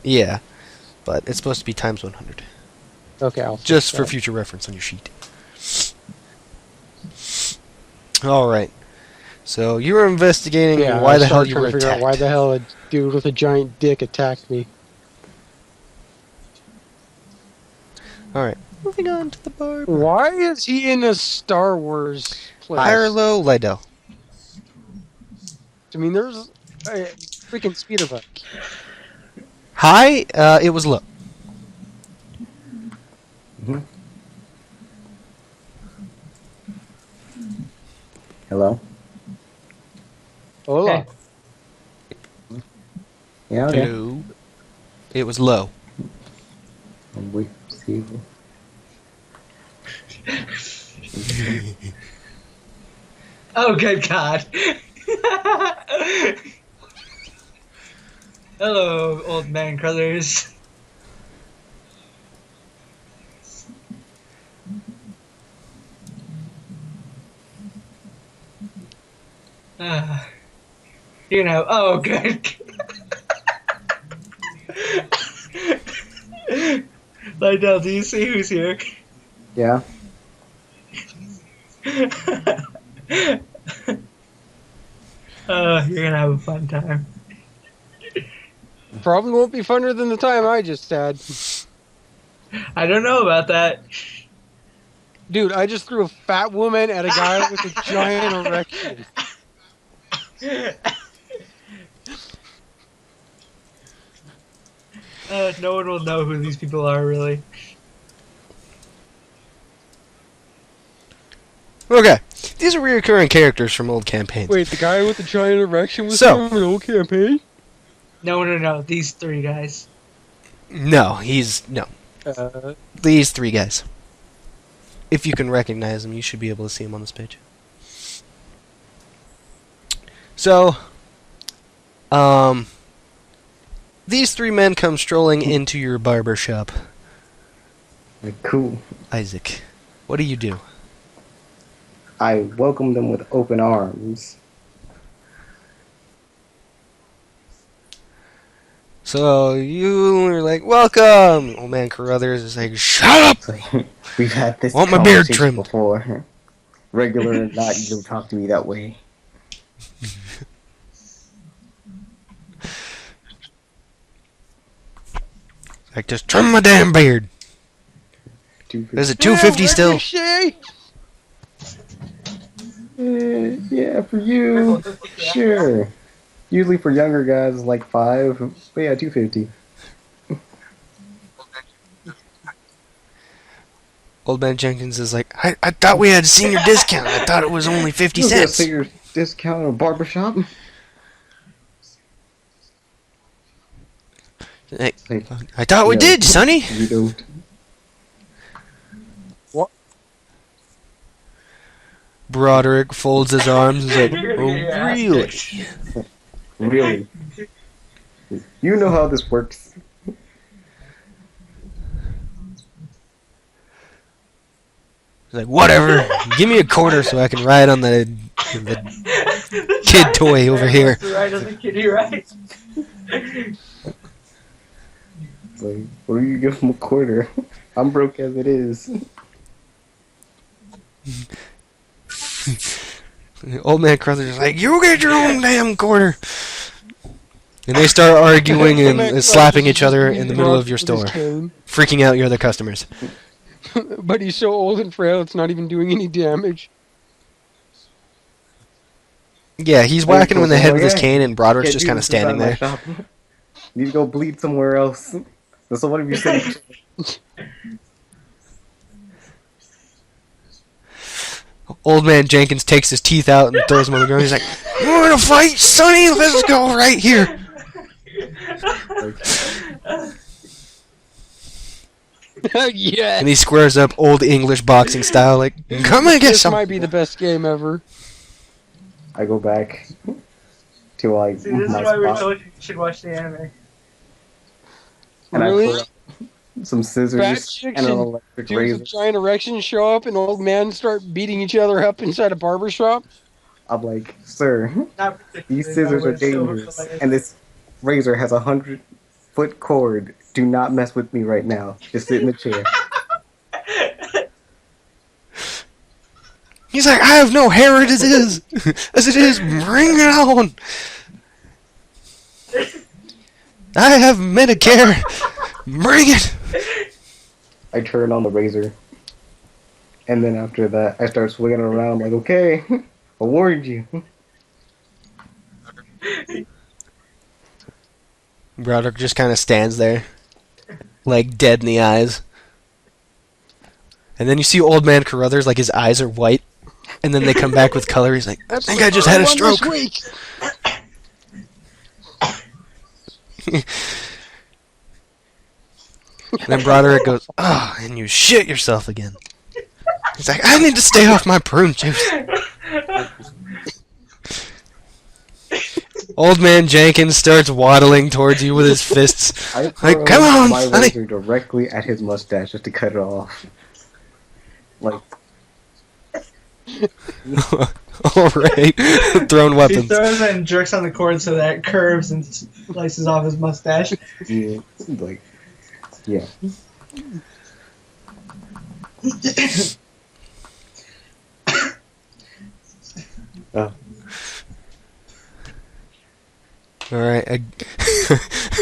A: Yeah. But it's supposed to be times 100.
B: Okay, I'll fix
A: Just for
B: that.
A: future reference on your sheet. Alright. So you were investigating
B: Yeah,
A: why
B: I
A: the hell
B: started
A: you
B: trying
A: were
B: to figure out
A: attacked.
B: why the hell a dude with a giant dick attacked me.
A: Alright. Moving on to the bar.
B: Why is he in a Star Wars place?
A: High or low, Lydell?
B: I mean, there's a freaking speeder bike.
A: High, it was low.
C: Hello?
B: Hola.
D: Okay.
C: Yeah, okay.
A: Hello. It was low.
C: We see.
D: Oh, good God. Hello, old man Crothers. You know, oh, good. Lydell, do you see who's here?
C: Yeah.
D: You're gonna have a fun time.
B: Probably won't be funner than the time I just had.
D: I don't know about that.
B: Dude, I just threw a fat woman at a guy with a giant erection.
D: No one will know who these people are, really.
A: Okay, these are recurring characters from old campaigns.
B: Wait, the guy with the giant erection was
A: So-
B: from an old campaign?
D: No. These three guys.
A: No,
B: Uh,
A: these three guys. If you can recognize them, you should be able to see them on this page. So, these three men come strolling into your barber shop.
C: Like, cool.
A: Isaac, what do you do?
C: I welcome them with open arms.
A: So you are like, welcome! Old man Carruthers is like, shut up!
C: It's like, we've had this
A: Want my beard
C: conversation
A: trimmed.
C: before. Regular or not, you don't talk to me that way.
A: Like, just trim my damn beard. Is it 250 still?
B: Ricochet!
C: Yeah, for you. Sure. Usually for younger guys, it's like 5. But yeah, 250.
A: Old man Jenkins is like, I thought we had a senior discount. I thought it was only 50
C: You get a
A: cents.
C: senior discount at a barbershop?
A: Hey,
C: Like,
A: I thought we
C: Yeah.
A: did, Sonny.
C: you don't.
A: Broderick folds his arms and is like, oh, really?
C: Really? You know how this works.
A: He's like, whatever. Give me a quarter so I can ride on the kid toy over here.
D: Right on the kitty, right?
C: It's like, what do you give them a quarter? I'm broke as it is.
A: Old man Crothers is like, you get your own damn quarter. And they start arguing and slapping each other in the middle of your store, freaking out your other customers.
B: But he's so old and frail, it's not even doing any damage.
A: Yeah, he's whacking him in the head with his cane, and Broderick's
C: Can't
A: just
C: do
A: kind of
C: this
A: standing
C: inside
A: there.
C: my shop. Need to go bleed somewhere else. So what have you said?
A: Old man Jenkins takes his teeth out and throws them on the ground. He's like, you want to fight, Sonny? Let's go right here.
B: Yeah.
A: And he squares up old English boxing style, like, come and get
B: This
A: some.
B: might be the best game ever.
C: I go back to like
D: See, this is
C: my
D: why we
C: spot,
D: told you should watch the anime.
C: and
B: Really?
C: I pull up some
B: Fat
C: scissors
B: chicks
C: and an
B: and
C: electric
B: dudes
C: razor.
B: with giant erections show up and old men start beating each other up inside a barber shop.
C: I'm like, sir,
D: Not
C: these
D: particularly,
C: scissors
D: but
C: are
D: it's still
C: dangerous,
D: hilarious.
C: and this razor has 100-foot cord. Do not mess with me right now. Just sit in the chair.
A: He's like, I have no hair as it is. As it is, bring it on. I have Medicare. Bring it.
C: I turn on the razor, and then after that, I start swinging it around. I'm like, okay, I warned you.
A: Broderick just kind of stands there, like dead in the eyes. And then you see old man Carruthers, like his eyes are white, and then they come back with color. He's like, I think I just had a stroke. And then Broderick goes, oh, and you shit yourself again. He's like, I need to stay off my prune juice. Old man Jenkins starts waddling towards you with his fists.
C: I
A: Like,
C: throw
A: come on,
C: my
A: Sonny!
C: razor directly at his mustache just to cut it off. Like,
A: Alright. Thrown
D: He
A: weapons.
D: throws it and jerks on the cord so that it curves and slices off his mustache.
C: yeah, like, yeah. Oh,
A: Alright.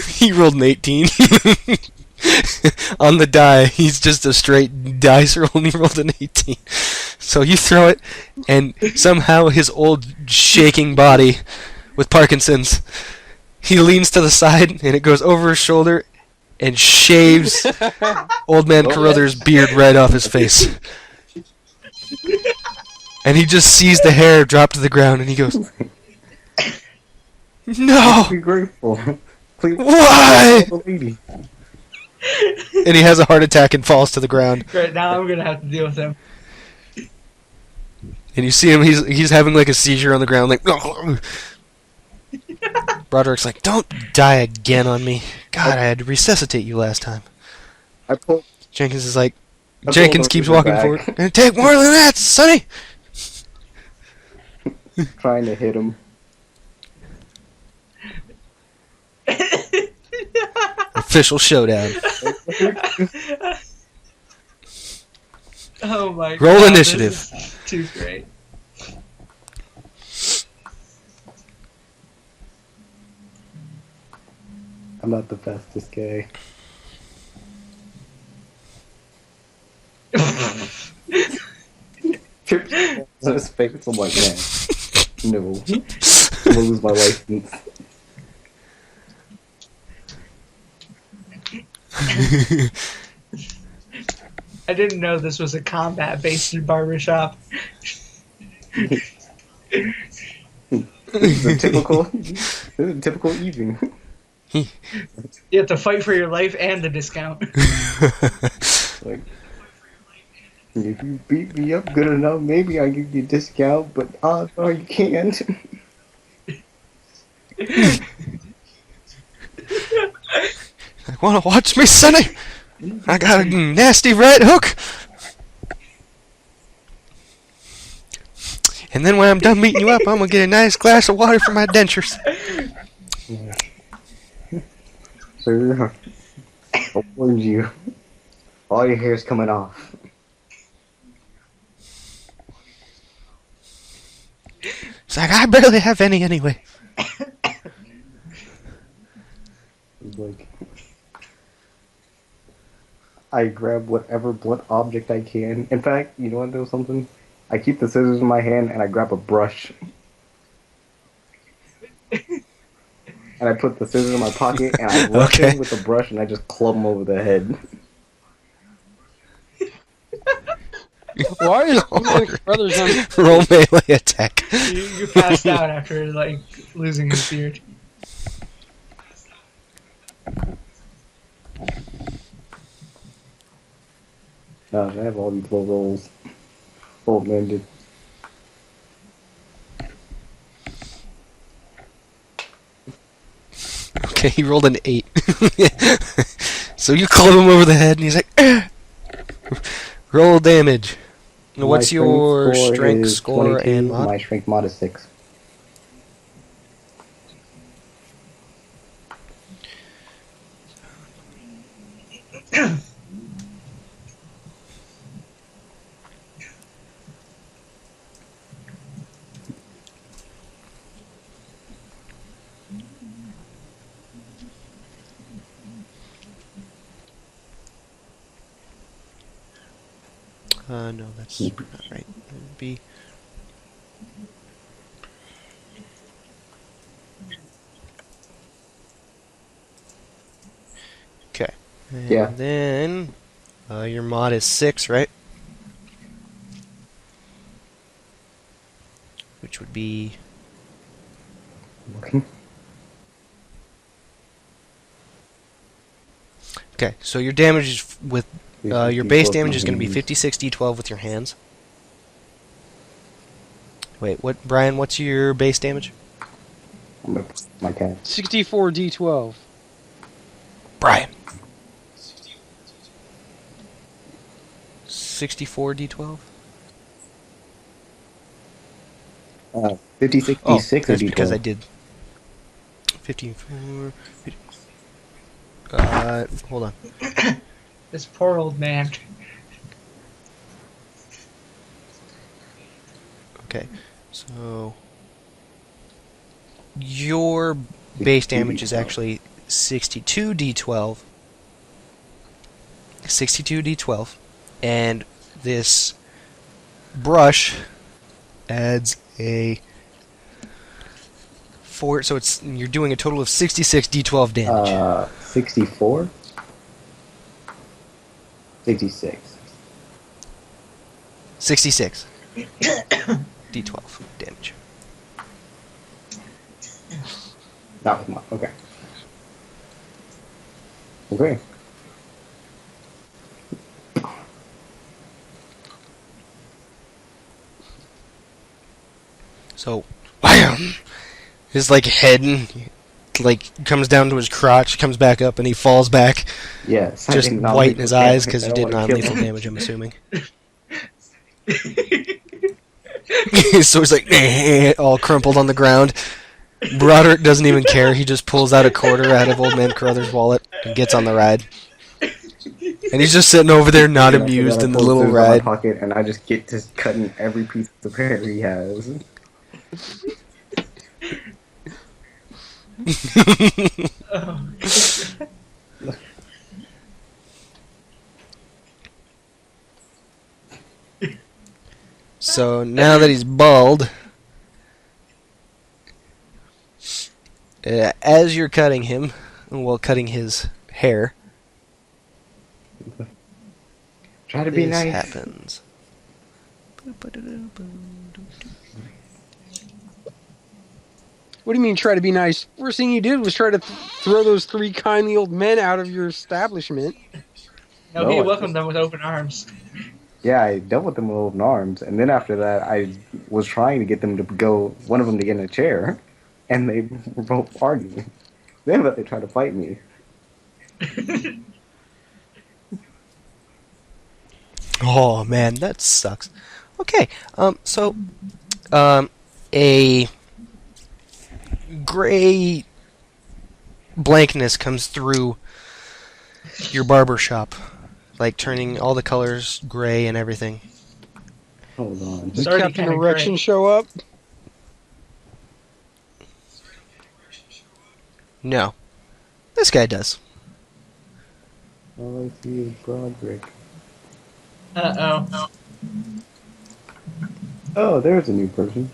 A: He rolled an 18. On the die, he's just a straight dice roll and he rolled an 18. So you throw it, and somehow his old shaking body with Parkinson's, he leans to the side and it goes over his shoulder and shaves old man Carruthers' beard right off his face. And he just sees the hair drop to the ground and he goes, "No!
C: be grateful. Please.
A: Why?"
C: Lady.
A: And he has a heart attack and falls to the ground.
D: Great, now I'm gonna have to deal with him.
A: And you see him, he's having like a seizure on the ground, like. Broderick's like, "Don't die again on me. God, I had to resuscitate you last time."
C: I pull.
A: Jenkins is like,
C: I
A: Jenkins
C: pulled
A: keeps
C: him
A: walking
C: back.
A: forward. "And take more than that, Sonny!"
C: Trying to hit him.
A: Official showdown.
D: Oh my god.
A: Roll initiative.
D: This is too great.
C: I'm not the fastest guy. Trips on his face. I'm like, man, no. I'm gonna lose my license.
D: I didn't know this was a combat-based barbershop.
C: This is a typical evening.
D: You have to fight for your life and the discount.
C: Like, if you beat me up good enough, maybe I'll give you a discount, but odds are you can't.
A: Like, "Wanna watch me, Sonny? I got a nasty right hook. And then when I'm done beating you up, I'm gonna get a nice glass of water for my dentures."
C: Sir, I warned you. All your hair's coming off.
A: It's like, "I barely have any anyway."
C: Like, I grab whatever blunt object I can. In fact, you know what? There's something. I keep the scissors in my hand and I grab a brush. And I put the scissors in my pocket and I rush
A: Okay.
C: him with the brush and I just club him over the head.
B: Why is my brothers on?
A: Roll melee attack.
D: You passed out after like losing his beard.
C: Gosh, I have all these low rolls. Old man did.
A: Okay, he rolled an 8. So you club him over the head, and he's like, "Eh." Roll damage. Now,
C: My
A: what's your
C: score
A: strength
C: is
A: score
C: 22,
A: and mod?
C: My strength mod is 6.
A: No, that's not right. It would be. Okay. And
C: Yeah.
A: then your mod is 6, right? Which would be. Okay, so your damage is with your base damage is going to be 56 d12 with your hands. Wait, what, Brian? What's your base damage?
C: I'm gonna put my cat.
B: 64 D12.
A: Brian. 64 D12.
C: 56,
A: Oh,
C: D6 or
A: that's
C: D12?
A: because I did 54. Hold on.
D: This poor old man.
A: Okay, so your base damage is actually 62 D12. 62 D12, and this brush adds a 4, so you're doing a total of 66 D12 damage.
C: 64? 66.
A: 66 D12 damage.
C: That was mine. Okay. Okay.
A: So, wham! His like head like comes down to his crotch, comes back up, and he falls back,
C: Yes. I
A: just
C: did
A: white in his
C: non-lethal
A: eyes
C: damage.
A: because
C: I
A: you
C: don't
A: did
C: wanna kill
A: non-lethal
C: him.
A: damage. I'm assuming. So he's like all crumpled on the ground. Broderick doesn't even care. He just pulls out a quarter out of Old Man Carruthers' wallet and gets on the ride. And he's just sitting over there, not
C: And after
A: amused
C: that, I
A: in the
C: pull
A: little
C: scissors out
A: ride.
C: my pocket, and I just get to cutting every piece of hair he has.
D: Oh.
A: So now that he's bald, as you're cutting him, well, cutting his hair,
C: Try to be
A: this
C: nice.
A: happens.
B: What do you mean try to be nice? First thing you did was try to throw those 3 kindly old men out of your establishment.
D: No,
C: No,
D: he
C: I
D: welcomed them with open arms.
C: Yeah, I dealt with them with open arms, and then after that, I was trying to get them to go, one of them to get in a chair, and they were both arguing. Then they tried to fight me.
A: Oh man, that sucks. Okay, so, a gray blankness comes through your barber shop, like turning all the colors gray and everything.
C: Hold on.
D: It's
B: Did
D: already
B: Captain
D: kinda
B: Erection
D: gray.
B: show up?
A: No, this guy does.
C: All I see is Broderick.
D: Uh-oh.
C: Oh, there's a new person.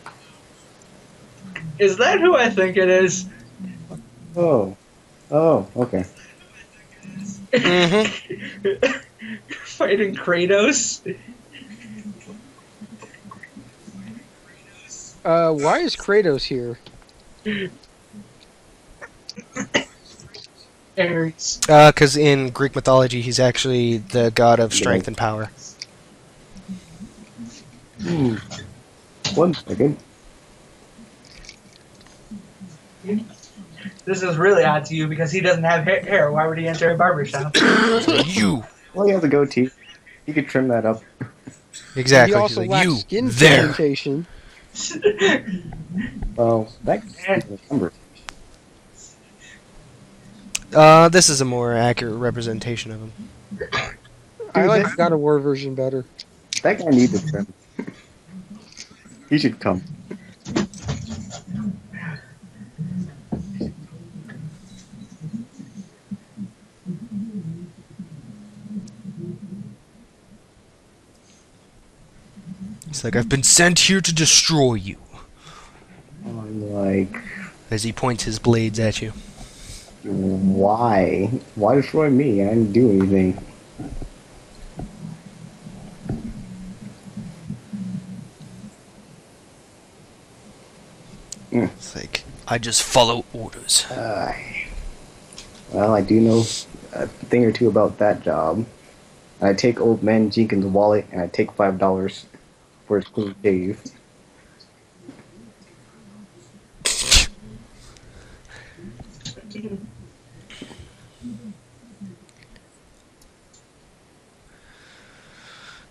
D: Is that who I think it is?
C: Oh. Oh, okay.
A: Mm-hmm.
D: Fighting Kratos?
B: Why is Kratos here?
D: Ares.
A: Because in Greek mythology, he's actually the god of strength and power.
C: Hmm. 1 second.
D: This is really odd to you because he doesn't have hair. Why would he enter a barbershop?
A: You
C: Well, he has a goatee. You could trim that up.
A: exactly.
B: He
A: He's
B: also
A: like,
B: lacks
A: you
B: skin
A: there.
B: pigmentation.
C: Oh, that number.
A: This is a more accurate representation of him.
B: I like the God of War version better.
C: That guy needs a trim. He should come.
A: He's like, I've been sent here to destroy you.
C: I'm like,
A: As he points his blades at you.
C: why? Why destroy me? I didn't do anything.
A: It's like, I just follow orders.
C: Well, I do know a thing or two about that job. I take old man Jenkins' wallet and I take $5 for his clean shave.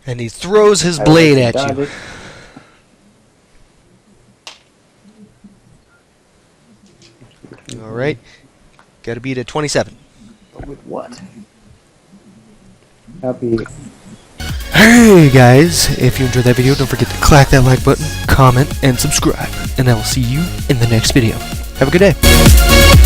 A: And he throws his
C: I
A: blade
C: like to
A: at
C: dodge
A: you.
C: it.
A: Alright. Gotta beat a 27.
C: With what? Happy.
A: Hey guys, if you enjoyed that video, don't forget to clack that like button, comment, and subscribe. And I will see you in the next video. Have a good day.